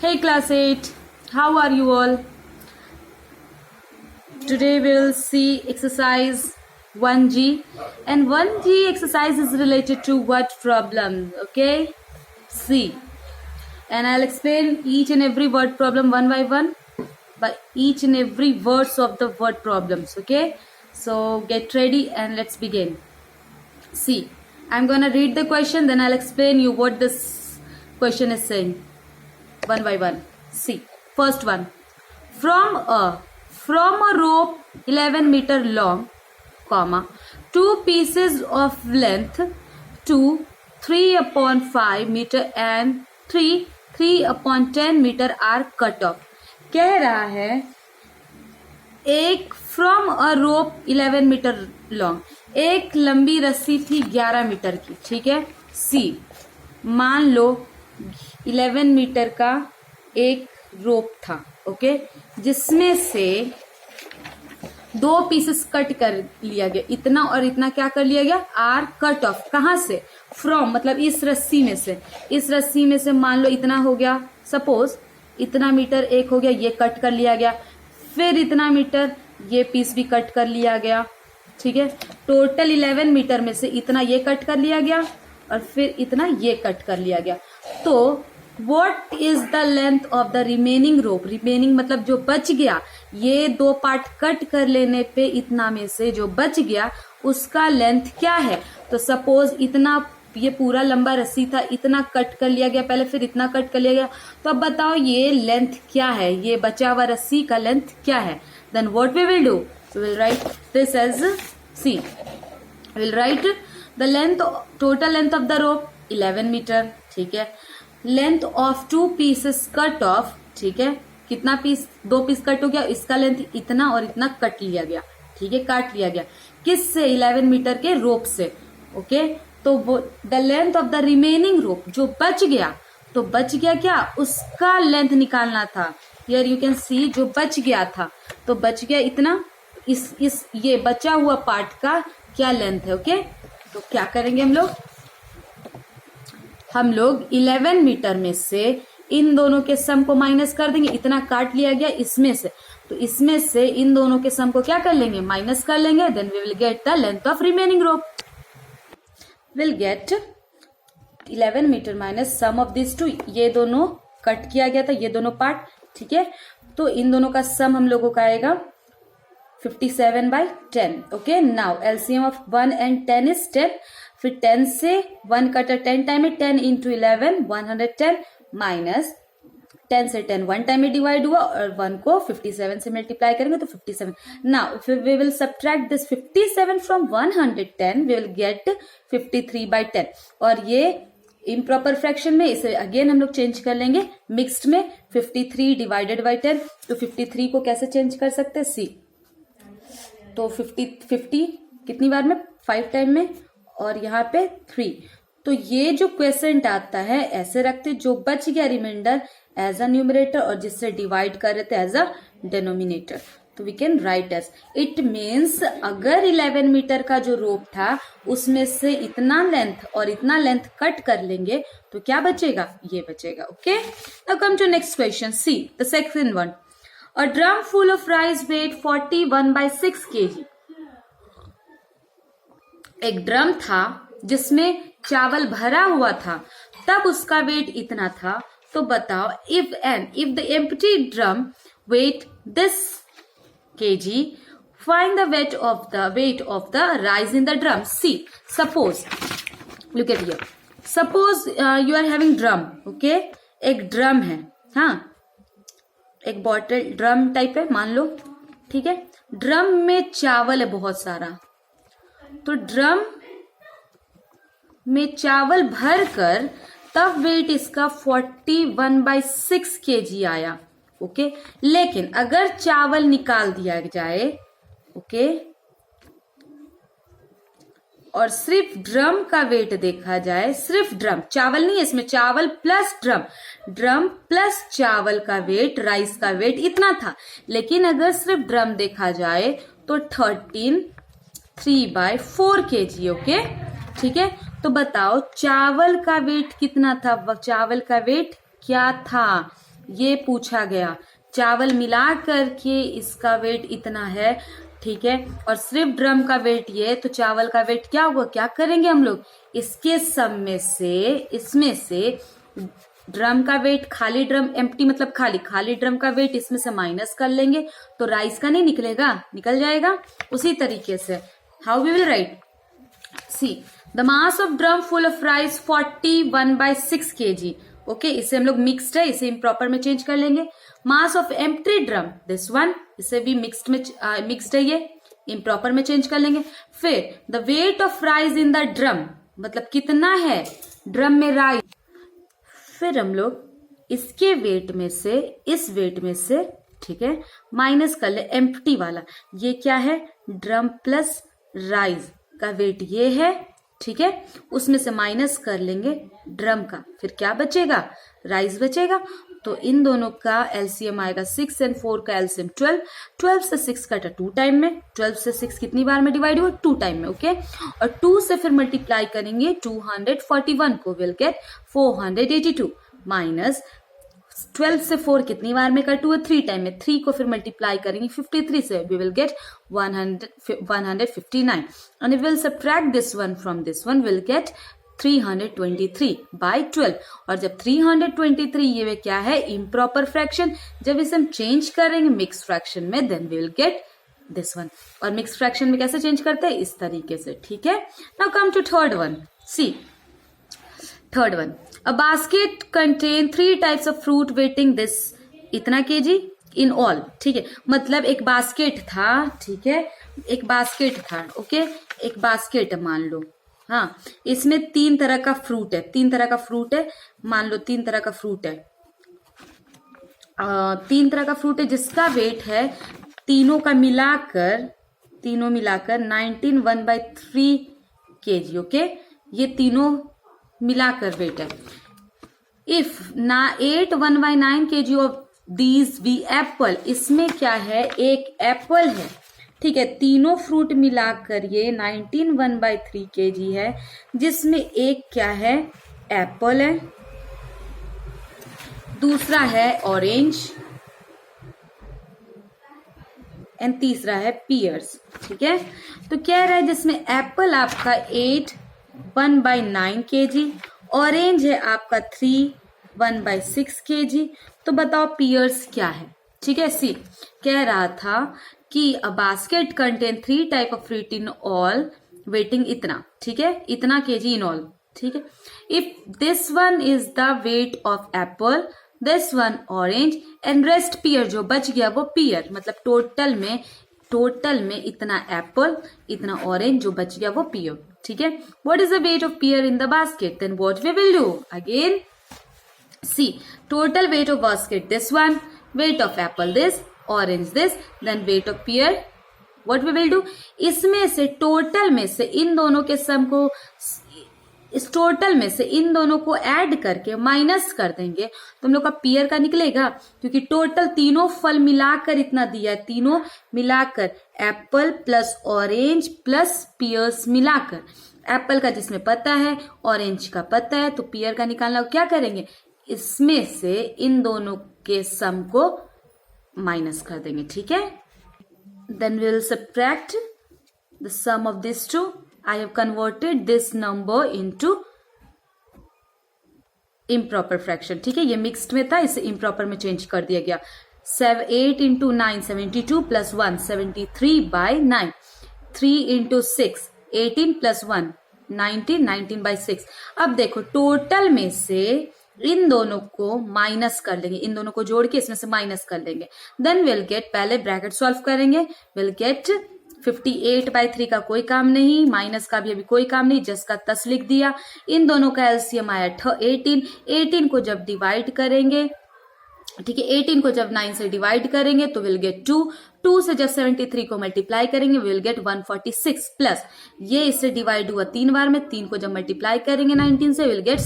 Hey class 8, how are you all? Today we will see exercise 1G, and 1G exercise is related to what problem? Okay, see, and I'll explain each and every word problem one by each and every words of the word problems. Okay, so get ready and let's begin. See, I'm gonna read the question, then I'll explain you what this question is saying one by one. See, first one. From a rope 11 meter long, comma, 2 pieces of length 2, 3/5 meter and 3/10 meter are cut off. कह रहा है एक from a rope 11 metre long, एक लंबी रस्सी थी 11 metre की, ठीक है। सी, मान लो 11 मीटर का एक रोप था, ओके, जिसमें से 2 पीसेस कट कर लिया गया, इतना और इतना क्या कर लिया गया, आर कट ऑफ। कहां से? फ्रॉम मतलब इस रस्सी में से, इस रस्सी में से मान लो इतना हो गया, सपोज इतना मीटर एक हो गया, ये कट कर लिया गया, फिर इतना मीटर ये पीस भी कट कर लिया गया, ठीक है। टोटल 11 मीटर में से इतना ये कट कर लिया गया और फिर इतना ये कट कर लिया गया। तो what is the length of the remaining rope? Remaining मतलब जो बच गया, ये 2 पार्ट कट कर लेने पे इतना में से जो बच गया उसका लेंथ क्या है? तो सपोज इतना ये पूरा लंबा रस्सी था, इतना कट कर लिया गया पहले, फिर इतना कट कर लिया गया, तो अब बताओ ये लेंथ क्या है, ये बचा हुआ रस्सी का लेंथ क्या है? Then what we will do, we will write this as see, will write the length, total length of the rope 11 metre, ठीक है। Length of 2 pieces cut off, ठीक है, कितना पीस, 2 पीस कट हो गया, इसका लेंथ इतना और इतना कट लिया गया, ठीक है, काट लिया गया, किससे? 11 मीटर के रोप से, ओके। तो वो the length of the remaining rope, जो बच गया, तो बच गया क्या, उसका लेंथ निकालना था। हियर यू कैन सी, जो बच गया था, तो बच गया इतना, इस ये बचा हुआ पार्ट का क्या लेंथ है, ओके। तो क्या करेंगे हम लोग 11 मीटर में से इन दोनों के सम को माइनस कर देंगे, इतना काट लिया गया इसमें से, तो इसमें से इन दोनों के सम को क्या कर लेंगे, माइनस कर लेंगे, then we will get the length of remaining rope. Will get 11 metre minus sum of this 2, ये दोनों कट किया गया था, ये दोनों पार्ट, ठीक है। तो इन दोनों का सम हम लोगों का आएगा 57/10, okay. Now LCM of 1 and 10 is 10, फिर 10 से 1 कटा 10 टाइम में, 10 into 11 110 माइनस 10 से 10 1 टाइम में डिवाइड हुआ और 1 को 57 से मल्टीप्लाई करेंगे तो 57। नाउ फिर we will subtract this 57 from 110, we will get 53/10, और ये इम्प्रॉपर फ्रैक्शन में इसे अगेन हम लोग चेंज कर लेंगे मिक्स्ड में, 53 डिवाइडेड बाई 10, तो 53 को कैसे चेंज कर सकते हैं, सी, तो 50 कितनी बार में, 5 टाइम में, और यहाँ पे 3। तो ये जो क्वेश्चन आता है ऐसे रखते, जो बच गया रिमाइंडर एज अ न्यूमरेटर और जिससे डिवाइड कर रहे थे एज अ डिनोमिनेटर, तो we can write as, it means अगर 11 मीटर का जो रोप था उसमें से इतना लेंथ और इतना लेंथ कट कर लेंगे तो क्या बचेगा, ये बचेगा, okay. Now come to next question, see the second one. A drum full of rice weight 41/6 kg, एक ड्रम था जिसमें चावल भरा हुआ था, तब उसका वेट इतना था, तो बताओ if the empty drum weight this kg, find the weight of the rice in the drum. See, suppose, look at here, suppose you are having drum, okay, एक ड्रम है, हाँ, एक बॉटल ड्रम टाइप है मान लो, ठीक है। Drum में चावल है बहुत सारा, तो ड्रम में चावल भर कर तब वेट इसका 41/6 kg आया, ओके। लेकिन अगर चावल निकाल दिया जाए, ओके, और सिर्फ ड्रम का वेट देखा जाए, सिर्फ ड्रम, चावल नहीं है इसमें, चावल प्लस ड्रम प्लस चावल का वेट, राइस का वेट इतना था, लेकिन अगर सिर्फ ड्रम देखा जाए तो 3/4 kg, ओके, ठीक है। तो बताओ चावल का वेट कितना था, चावल का वेट क्या था, ये पूछा गया, चावल मिला करके इसका वेट इतना है, ठीक है, और सिर्फ ड्रम का वेट ये, तो चावल का वेट क्या होगा, क्या करेंगे हम लोग, इसके सब में से, इसमें से ड्रम का वेट, खाली ड्रम, एम्प्टी मतलब खाली, खाली ड्रम का वेट इसमें से माइनस कर लेंगे, तो राइस का नहीं निकलेगा, निकल जाएगा। उसी तरीके से how we will write, see the mass of drum full of rice 41/6 kg। Okay, इसे हम लोग मिक्स्ड है, इसे इम्प्रॉपर में चेंज कर लेंगे। Mass of empty drum this one, इसे भी मिक्स्ड में मिक्स्ड है, ये इम्प्रॉपर में चेंज कर लेंगे। फिर the weight of rice in the drum, मतलब कितना है ड्रम में राइस, फिर हम लोग इसके वेट में से, इस वेट में से, ठीक है, माइनस कर ले एम्प्टी वाला, ये क्या है, ड्रम प्लस राइस का वेट ये है, ठीक है, उसमें से माइनस कर लेंगे ड्रम का, फिर क्या बचेगा, राइस बचेगा। तो इन दोनों का एलसीएम आएगा 6 और 4 का एलसीएम 12, 12 से 6 कटा 2 टाइम में, 12 से 6 कितनी बार में डिवाइड हुआ, 2 टाइम में, ओके, और 2 से फिर मल्टीप्लाई करेंगे 241 को, विल गेट 482 माइनस 12 से 4 कितनी बार में कट हुआ, 3 टाइम में, 3 को फिर मल्टीप्लाई करेंगे 53 से, we will get 159 and we will subtract this one from this one, will get 323/12। और जब 323 ये क्या है, इम्प्रॉपर फ्रैक्शन, जब इसे हम चेंज करेंगे मिक्स फ्रैक्शन में, then we will get this one. और मिक्स फ्रैक्शन में कैसे चेंज करते हैं, इस तरीके से, ठीक है। Now come to third one, see third one, a basket contain 3 types of fruit weighing this इतना केजी इन ऑल, ठीक है, मतलब एक बास्केट था, ठीक है, एक बास्केट था, ओके, एक बास्केट है मान लो, हाँ, इसमें 3 तरह का फ्रूट है, 3 तरह का फ्रूट है, मान लो 3 तरह का फ्रूट है, 3 तरह का फ्रूट है जिसका वेट है, तीनों मिलाकर 19 1/3 kg, ओके, ये तीनों मिलाकर वेट है। इफ ना 8 1/9 kg of these be apple, इसमें क्या है, एक एप्पल है, ठीक है, तीनों फ्रूट मिलाकर ये 19 1/3 kg है, जिसमें एक क्या है, एप्पल है, दूसरा है ऑरेंज एंड तीसरा है पियर्स, ठीक है। तो कह रहा है जिसमें एप्पल आपका 8 1/9 kg, ऑरेंज है आपका 3 1/6 kg, तो बताओ पियर्स क्या है, ठीक है। सी कह रहा था कि a basket contain 3 type of fruit in all weighting इतना, ठीक है, इतना केजी इन ऑल, ठीक है। If this one is the weight of apple, this one orange and rest pear, जो बच गया वो पियर, मतलब टोटल में इतना एप्पल, इतना ऑरेंज, जो बच गया वो पियर, ठीक है। What is the weight of pear in the basket, then what we will do, again see total weight of basket this one, weight of apple this, orange this, then weight of pear, what we will do, इसमें से total में से इन दोनों के सम को, इस total में से इन दोनों को ऐड करके माइनस कर देंगे, तो हम लोग का पियर का निकलेगा, क्योंकि टोटल तीनों फल मिलाकर इतना दिया है, तीनों मिलाकर apple plus orange plus pears मिलाकर, एप्पल का जिसमें पता है, ऑरेंज का पता है, तो पियर का निकालना क्या करेंगे, इसमें से इन दोनों के सम को माइनस कर देंगे, ठीक है। Then we will subtract the sum of this two, I have converted this number into improper fraction, ठीक है, ये मिक्स्ड में था, इसे improper में चेंज कर दिया गया। 8 into 9 72 plus 1 73/9, 3 into 6 18 plus 1 19, 19/6। अब देखो टोटल में से इन दोनों को माइनस कर लेंगे, इन दोनों को जोड़ के इसमें से माइनस कर लेंगे, देन विल गेट, पहले ब्रैकेट सॉल्व करेंगे, विल गेट 58/3 का कोई काम नहीं, माइनस का भी अभी कोई काम नहीं, जस्ट का 10 लिख दिया। इन दोनों का एलसीएम आया 18, 18 को जब डिवाइड करेंगे, ठीक है, 18 को जब 9 से डिवाइड करेंगे तो विल गेट 2, 2 से जब 73 को मल्टीप्लाई करेंगे विल गेट 146 प्लस, ये इससे डिवाइड हुआ 3 बार में, 3 को जब मल्टीप्लाई करेंगे 19 से विल गेट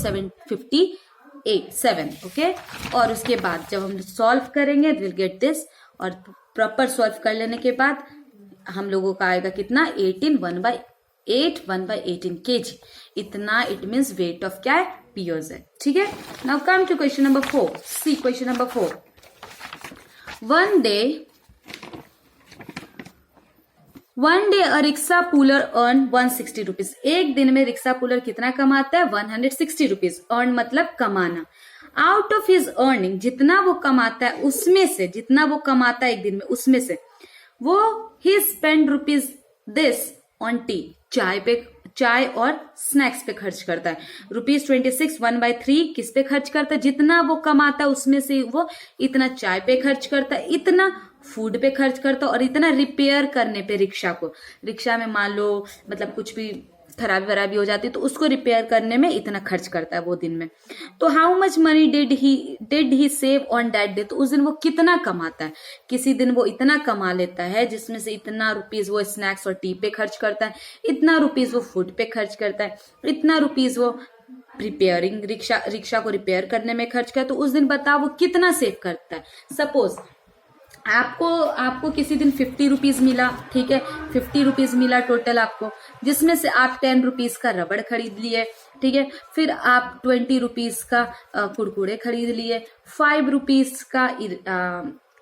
7, ओके। और उसके बाद जब हम सॉल्व करेंगे विल गेट दिस, और प्रॉपर सॉल्व कर लेने के बाद हम लोगों का आएगा कितना, 18 1/18 kg, इतना, इट मीन्स वेट ऑफ क्या है, P or Z. ठीक है. Now come to question number 4. See question number 4. One day a rickshaw puller earn 160 rupees. एक दिन में रिक्शा पुलर कितना कमाता है? 160 rupees. earn मतलब कमाना. आउट ऑफ हिज अर्निंग, जितना वो कमाता है उसमें से, जितना वो कमाता है एक दिन में उसमें से वो ही spend rupees this on tea, चाय और स्नैक्स पे खर्च करता है. ₹26 1/3 किस पे खर्च करता है? जितना वो कमाता है उसमें से वो इतना चाय पे खर्च करता है, इतना फूड पे खर्च करता है और इतना रिपेयर करने पे रिक्शा में मान लो मतलब कुछ भी खराबी हो जाती है तो उसको रिपेयर करने में इतना खर्च करता है वो दिन में. तो how much money did he save on that day, तो उस दिन वो कितना कमाता है? किसी दिन वो इतना कमा लेता है जिसमें से इतना रुपीज वो स्नैक्स और टी पे खर्च करता है, इतना रुपीज वो फूड पे खर्च करता है, इतना रुपीज वो रिपेयरिंग रिक्शा को रिपेयर करने में खर्च करता है. तो उस दिन बताओ वो कितना सेव करता है. सपोज आपको किसी दिन 50 रुपीज मिला. ठीक है, 50 रुपीज मिला टोटल आपको, जिसमें से आप 10 रुपीज का रबड़ खरीद लिए. ठीक है, फिर आप 20 रुपीज का कुरकुरे खरीद लिए, 5 रुपीज का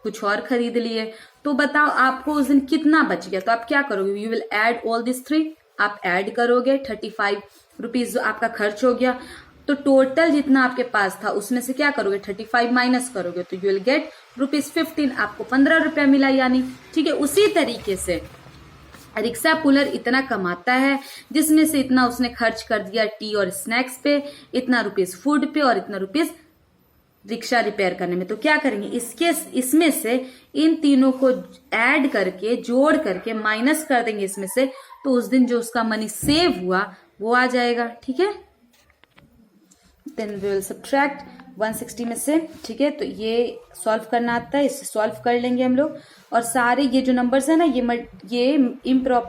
कुछ और खरीद लिए. तो बताओ आपको उस दिन कितना बच गया. तो आप क्या करोगे? You will add all this 3. आप ऐड करोगे, 35 रुपीज आपका खर्च हो गया. तो टोटल जितना आपके पास था उसमें से क्या करोगे? 35 माइनस करोगे तो यू विल गेट ₹15. आपको 15 रुपया मिला यानी. ठीक है, उसी तरीके से रिक्शा पुलर इतना कमाता है जिसमें से इतना उसने खर्च कर दिया टी और स्नैक्स पे, इतना रुपीज फूड पे और इतना रुपीज रिक्शा रिपेयर करने में. तो क्या करेंगे? इसमें से इन तीनों को ऐड करके जोड़ करके माइनस कर देंगे इसमें से, तो उस दिन जो उसका मनी सेव हुआ वो आ जाएगा. ठीक है, देन वी विल सब्ट्रैक्ट 160 में से. ठीक है, तो ये सॉल्व करना आता है, इससे सॉल्व कर लेंगे हम लोग. और सारे ये जो नंबर्स है ना ये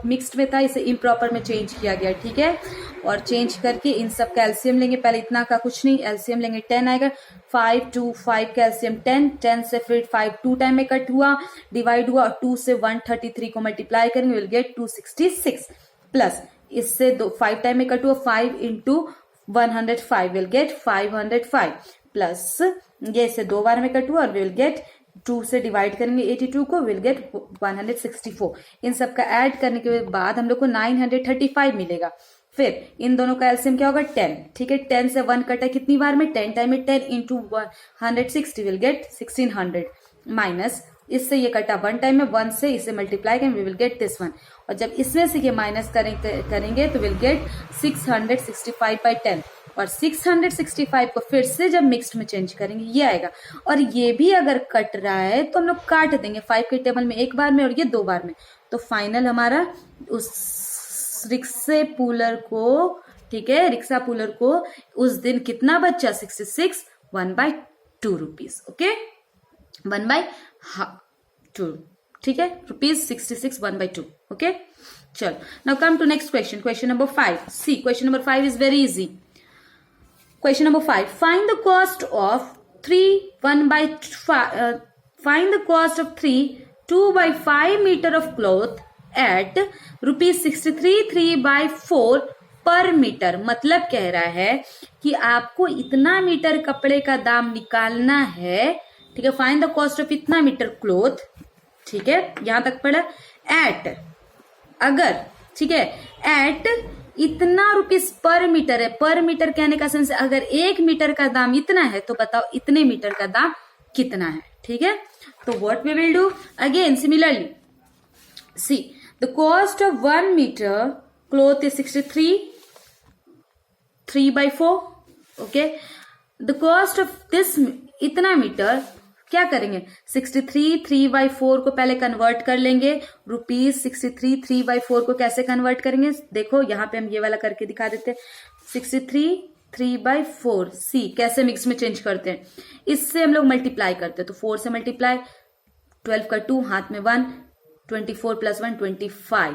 मिक्स्ड में था, इसे इम्प्रॉपर में चेंज किया गया. ठीक है, और चेंज करके इन सब का एलसीएम लेंगे. पहले इतना का कुछ नहीं, एलसीएम लेंगे 10 आएगा. 5 2 5 का एलसीएम 10 से फिर 5 2 टाइम में कट हुआ, डिवाइड हुआ और 2 से 133 को मल्टीप्लाई करेंगे, विल गेट 266 प्लस इससे 5 टाइम में कट हुआ, 5 इंटू 105 विल गेट 505 प्लस ये से 2 बार में कट हुआ और विल गेट 2 से डिवाइड करेंगे 82 को, विल गेट 164. इन सब का ऐड करने के बाद हम लोग को 935 मिलेगा. फिर इन दोनों का एलसीएम क्या होगा? 10. ठीक है, 10 से 1 कटा कितनी बार में? 10 टाइम में 10 इंटू 160 विल गेट 1600 माइनस इससे ये कटा 1 टाइम में, 1 से इसे मल्टीप्लाई करेंगे, वी विल गेट दिस 1. और जब इसमें से ये माइनस करेंगे तो विल गेट 665/10. और 665 को फिर से जब मिक्स्ड में चेंज करेंगे ये आएगा. और ये भी अगर कट रहा है तो हम लोग काट देंगे 5 के टेबल में 1 बार में और ये 2 बार में. तो फाइनल हमारा उस रिक्शा पुलर को, ठीक है, रिक्शा पुलर को उस दिन कितना बचा? 66 1/2 रुपीज. ओके, 1/2. ठीक है, ₹66 1/2. ओके, चलो. Now come to next question. Question number 5. See question number 5 is very easy. Question number 5. Find the cost of 2/5 meter of cloth at ₹63 3/4 पर मीटर. मतलब कह रहा है कि आपको इतना मीटर कपड़े का दाम निकालना है. ठीक है, फाइंड द कॉस्ट ऑफ इतना मीटर क्लोथ. ठीक है, यहां तक पढ़ा. एट, अगर, ठीक है, एट इतना रुपीस पर मीटर है. पर मीटर कहने का सेंस अगर 1 मीटर का दाम इतना है तो बताओ इतने मीटर का दाम कितना है. ठीक है, तो what we will do again similarly. See the cost of 1 metre cloth is 63 3/4. Okay, the cost of this इतना मीटर क्या करेंगे? 63 3/4 को पहले कन्वर्ट कर लेंगे. ₹63 3/4 को कैसे कन्वर्ट करेंगे? देखो यहाँ पे हम ये वाला करके दिखा देते हैं. 63 3/4. सी कैसे मिक्स में चेंज करते हैं? इससे हम लोग मल्टीप्लाई करते हैं. तो 4 से मल्टीप्लाई, 12 का 2 हाथ में 1, 24 + 1 25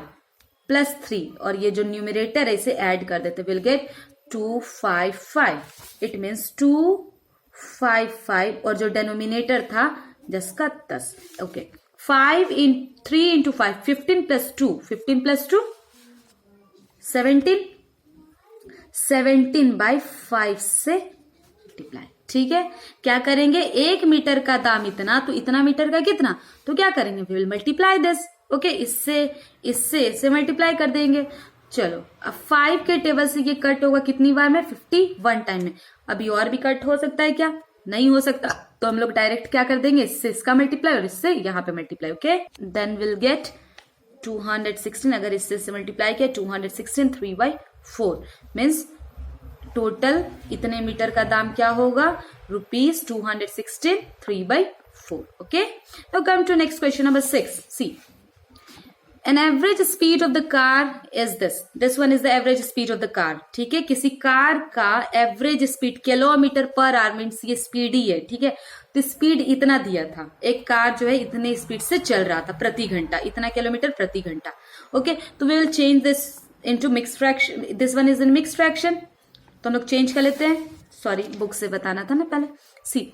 प्लस 3 और ये जो न्यूमरेटर है इसे ऐड कर देते. Will get 255. इट मीन्स 255 और जो डेनोमिनेटर था जिसका 10. Okay, 3 into 5 15 + 2 17. 17/5 से मल्टीप्लाई। ठीक है, क्या करेंगे, 1 मीटर का दाम इतना, तो इतना मीटर का कितना, तो क्या करेंगे, we will multiply this. Okay, इससे मल्टीप्लाई कर देंगे। चलो, अब 5 के टेबल से ये कट होगा कितनी बार में, 51 टाइम में। अभी और भी कट हो सकता है क्या, नहीं हो सकता, तो हम लोग डायरेक्ट क्या कर देंगे, इससे इसका मल्टीप्लाई और इससे यहाँ पे multiply. Okay, then will get 216। अगर इससे मल्टीप्लाई किया 216 3/4 मीन्स टोटल इतने मीटर का दाम क्या होगा, ₹216 3/4। Okay, now come to next question number 6। See, an average speed of the car is this one is the average speed of the car। ठीक है, किसी कार का average speed kilometre per hour means ये speed ही है। ठीक है, तो speed इतना दिया था, एक कार जो है इतने स्पीड से चल रहा था प्रति घंटा, इतना किलोमीटर प्रति घंटा। ओके, तो we will change this into mixed fraction, this one is in mixed fraction, तो हम लोग चेंज कर लेते हैं। सॉरी, बुक से बताना था ना पहले। See,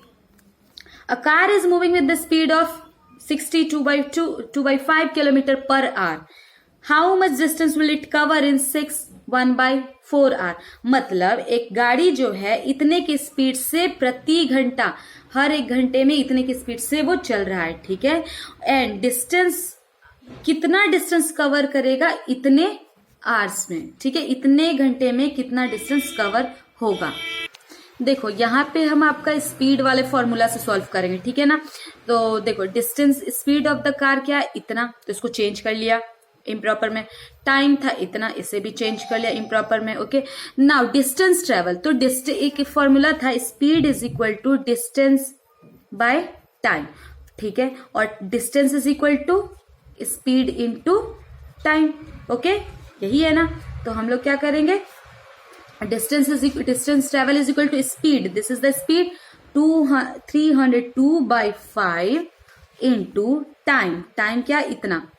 a car is moving with the speed of 62/5 kilometre per hour. How much distance will it cover in 1/4 hour. मतलब एक गाड़ी जो है इतने की स्पीड से प्रति घंटा, हर एक घंटे में इतने की स्पीड से वो चल रहा है। ठीक है, एंड डिस्टेंस, कितना डिस्टेंस कवर करेगा इतने आवर्स में। ठीक है, इतने घंटे में कितना डिस्टेंस कवर होगा। देखो यहाँ पे हम आपका स्पीड वाले फॉर्मूला से सॉल्व करेंगे। ठीक है ना, तो देखो distance, speed of the car क्या है, इतना, तो इसको चेंज कर लिया इम्प्रॉपर में। टाइम था इतना, इसे भी चेंज कर लिया इम्प्रॉपर में। ओके, नाउ डिस्टेंस ट्रेवल, तो एक फॉर्मूला था, speed is equal to distance by time. ठीक है, और distance is equal to speed into time. Okay, यही है ना, तो हम लोग क्या करेंगे, distance travel is equal to speed, this is the speed 302/5 into time, time क्या इतना।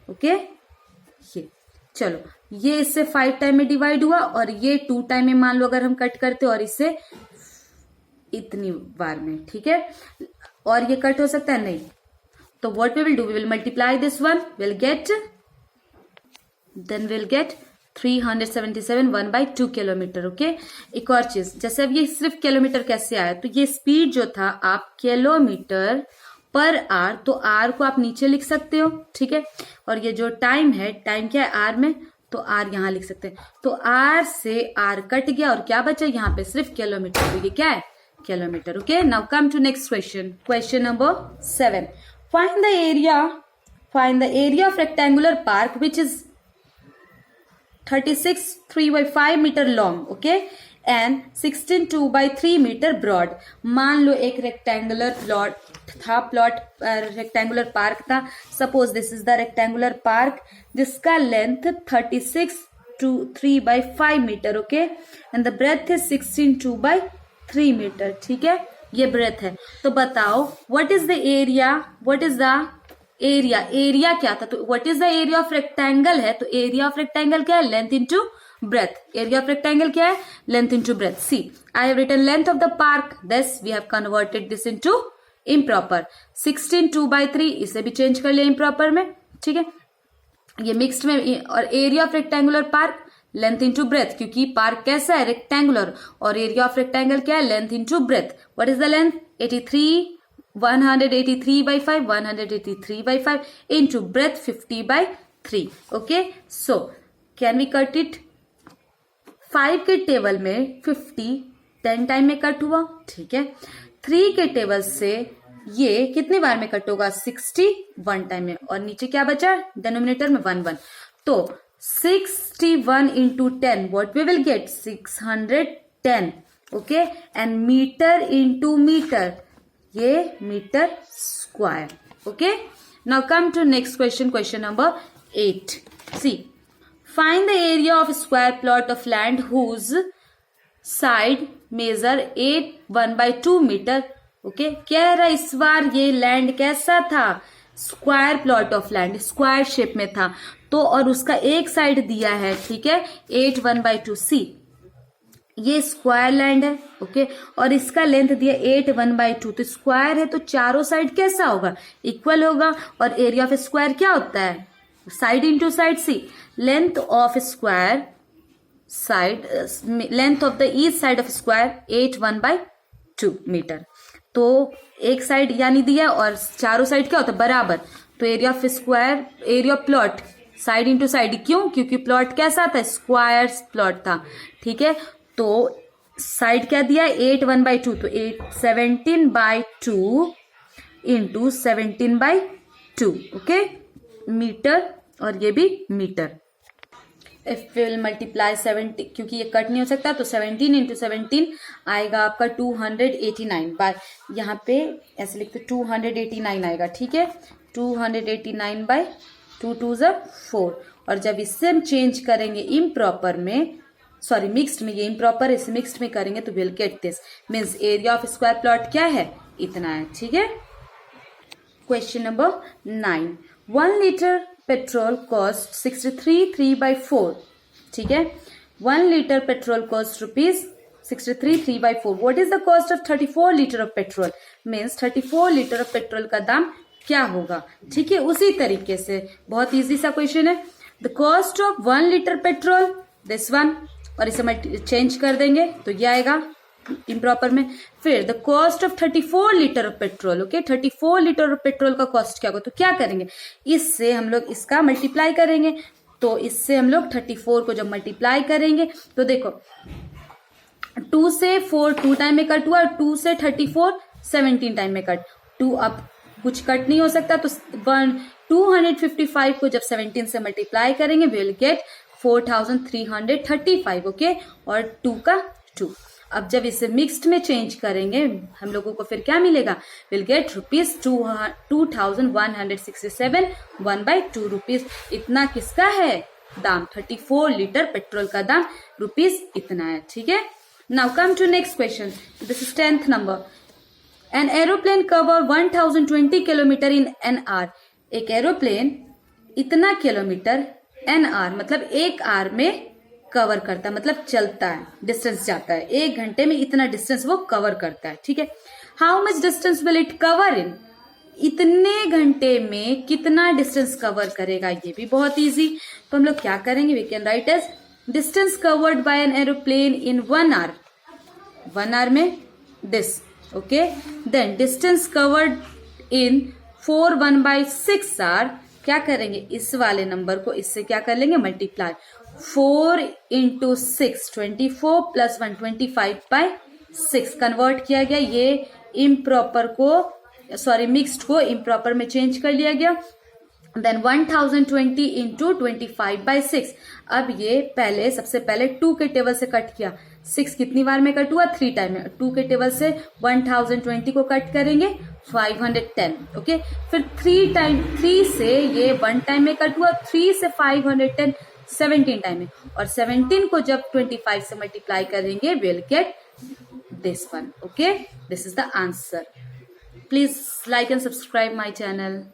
ओके, ये चलो, ये इससे 5 टाइम में डिवाइड हुआ और ये 2 टाइम में मान लो अगर हम कट करते और इससे इतनी बार में। ठीक है, और ये कट हो सकता है नहीं, तो what we will do, we will multiply this one, will get 377 1/2 kilometre. Okay, एक और चीज, जैसे अब ये सिर्फ किलोमीटर कैसे आया, तो ये स्पीड जो था आप किलोमीटर पर आवर, तो आर को आप नीचे लिख सकते हो। ठीक है, और ये जो टाइम है, टाइम क्या है आर में, तो आर यहां लिख सकते हैं। तो आर से आर कट गया और क्या बचा यहाँ पे, सिर्फ किलोमीटर, तो ये क्या है, kilometre. Okay, now come to next question, question number 7। Find the area of rectangular park which is 36 3/5 metre long. Okay, and 16 2/3 metre broad. मान लो एक रेक्टेंगुलर रेक्टेंगुलर पार्क था। Suppose this is the rectangular park जिसका length 36 3/5 metre. Okay, and the breadth is 16 2/3 metre. ठीक है, ये breadth है। तो बताओ what is the area, area क्या था, तो what is the area of rectangle है, तो एरिया ऑफ रेक्टेंगल क्या है, length into breadth. Area of rectangle क्या है, length into breadth. See, I have written length of the park, this we have converted this into improper. 16 2/3, इसे भी change कर लिया इम्प्रॉपर में। ठीक है, ये मिक्स्ड में, और area of rectangular park length into breadth, क्योंकि पार्क कैसा है, रेक्टेंगुलर, और एरिया ऑफ रेक्टेंगल क्या है, length into breadth. What is the length, 183/5 183/5 into breadth 50/3। Okay, so can we cut it, 5 के टेबल में 50 10 टाइम में कट हुआ। ठीक है, 3 के टेबल से ये कितनी बार में कट होगा, 61 टाइम में, और नीचे क्या बचा, डिनोमिनेटर में 1 तो 61 into 10 what we will get, 610। Okay, and metre into metre, ये metre square. Okay, now come to next question, question number 8। See, find the area of square plot of land whose side measure 8 1/2 metre. Okay, कह रहा इस बार ये land कैसा था, square plot of land, square shape में था, तो और उसका एक साइड दिया है। ठीक है, 8 1/2। सी, ये स्क्वायर लैंड है। ओके, और इसका लेंथ दिया 8 1/2, तो स्क्वायर है तो चारों साइड कैसा होगा, इक्वल होगा। और एरिया ऑफ स्क्वायर क्या होता है, side into side. See, length of square side length of the each side of square 8 1/2 metre. तो एक साइड यानी दिया और चारों साइड क्या होता है बराबर, तो area of square, area of plot side into side, क्यों, क्योंकि प्लॉट कैसा था, स्क्वायर प्लॉट था, ठीक है। तो साइड क्या दिया 8 1/2, तो 17/2 इंटू 17/2, ओके मीटर, और ये भी मीटर। इफ विल मल्टीप्लाई 70, क्योंकि ये कट नहीं हो सकता, तो 17 इंटू 17 आएगा आपका 289 बाय, यहाँ पे ऐसे लिखते 289 आएगा, ठीक है। 289/2 2 4, और जब इससे हम चेंज करेंगे इम्प्रॉपर में, सॉरी मिक्स्ड में, ये इम्प्रॉपर इसे मिक्स्ड में करेंगे तो will get this, means area of square plot क्या है, इतना है, ठीक है। Question number 9, 1 litre petrol cost 63/3/4, ठीक है। 1 litre petrol cost rupees 63/3/4। What is the cost of 34 litre of petrol, means 34 litre of petrol का दाम क्या होगा, ठीक है। उसी तरीके से बहुत इजी सा क्वेश्चन है। The cost of 1 litre petrol this one, और इसे चेंज कर देंगे तो ये आएगा इम्प्रॉपर में। फिर the cost of 34 litre of petrol, okay 34 litre of petrol का कॉस्ट क्या होगा, तो क्या करेंगे, इससे हम लोग इसका मल्टीप्लाई करेंगे। तो इससे हम लोग 34 को जब मल्टीप्लाई करेंगे तो देखो 2 से 4 2 टाइम में कट हुआ, 2 से 34 17 टाइम में कट, 2 अब कुछ कट नहीं हो सकता, तो 255 को जब 17 से मल्टीप्लाई करेंगे विल गेट 4335, ओके, और 2 का 2। अब जब इसे मिक्स्ड में चेंज करेंगे हम लोगों को फिर क्या मिलेगा, विल गेट रुपीज 2167 1/2 रुपीज। इतना किसका है दाम, 34 लीटर पेट्रोल का दाम रुपीज इतना है, ठीक है। Now come to next question, this is 10th number. An aeroplane cover 1020 kilometre in an hour. एक एरोप्लेन इतना किलोमीटर एन आवर मतलब एक आवर में कवर करता है, मतलब चलता है, डिस्टेंस जाता है, 1 घंटे में इतना डिस्टेंस वो कवर करता है, ठीक है। How much distance will it cover इन, इतने घंटे में कितना डिस्टेंस कवर करेगा, ये भी बहुत इजी। तो हम लोग क्या करेंगे, we can write as distance covered by an aeroplane in 1 hour, 1 hour में this, okay. Then distance covered in 4 1/6 hour, क्या करेंगे, इस वाले नंबर को इससे क्या कर लेंगे मल्टीप्लाई, 4 इंटू 6 24 प्लस 1 25/6 कन्वर्ट किया गया, ये इम्प्रॉपर को सॉरी मिक्स्ड को इम्प्रॉपर में चेंज कर लिया गया। देन 1020 इंटू 25/6, अब ये पहले सबसे पहले 2 के टेबल से कट किया, 6 कितनी बार में कट हुआ, 3 टाइम में, 2 के टेबल से 1020 को कट करेंगे 510, ओके। फिर 3 से ये 1 टाइम में कट हुआ, 3 से 510 17 टाइम में, और 17 को जब 25 से मल्टीप्लाई करेंगे will get this one, okay. This is the answer. Please like and subscribe my channel.